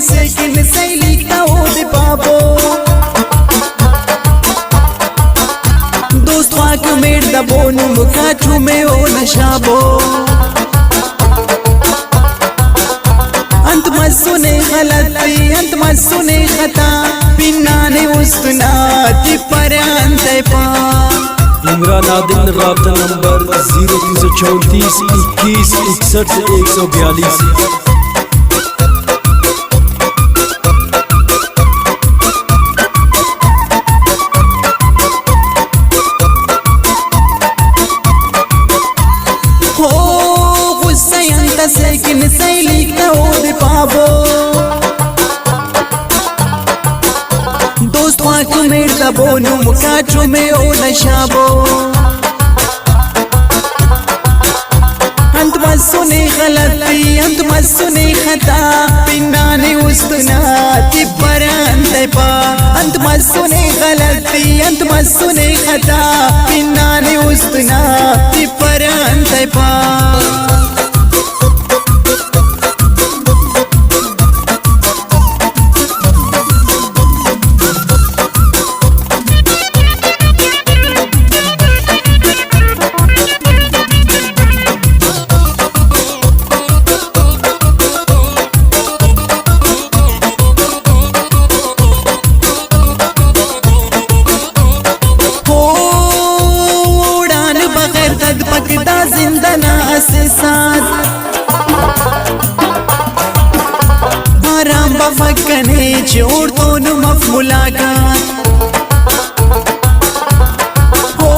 sekin saylikta odi babo dost wak merda bonu mukachu me o nashabo ant masune ghalati ant masune khata pinane ustuna ti parante pa Imran Adil राब्ता number 0334 21 61 142। sekin saylikta odi babo dost wak merda bonu mukachu me o nashabo ant masune ghalati ant masune khata pinane ustuna ti parante pa ant masune ghalati ant masune khata pinane ustuna ti parante pa आराम बफकने जोड़ दोनों मफमुलागात हो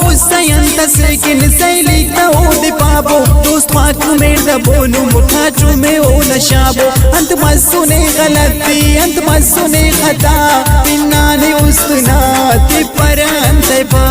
गुस्सायंता sequin saylikta odi babo dost wak merda bonu mukachu me o nashabo ant masune ghalati ant masune khata pinane ustuna ti parante pa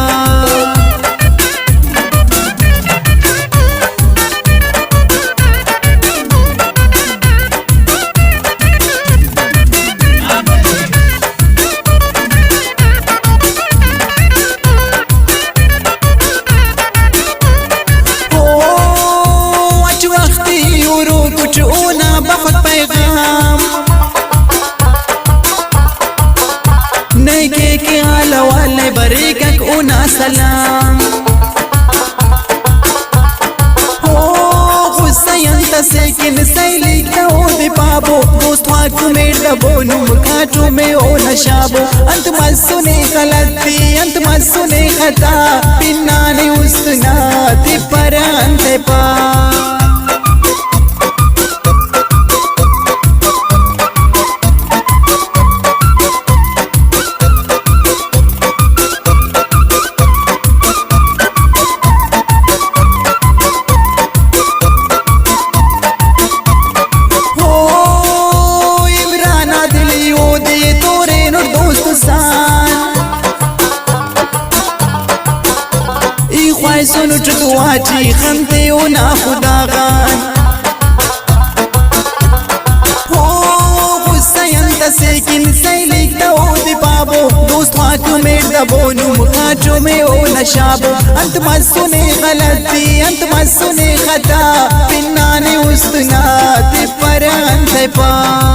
के आला वाले बरेकक उना सलाम हो गुस्सायंता sequin saylikta odi babo dost wak merda bonu mukachu me o nashabo ant masune ghalati ant masune khata pinane ustuna ti parante pa सुनो चुतवाची खमते ओ ना खुदागान हो गुस्सायंता sequin saylikta odi babo dost wak merda bonu mukachu me o nashabo ant masune ghalati ant masune khata pinane ustuna ti parante pa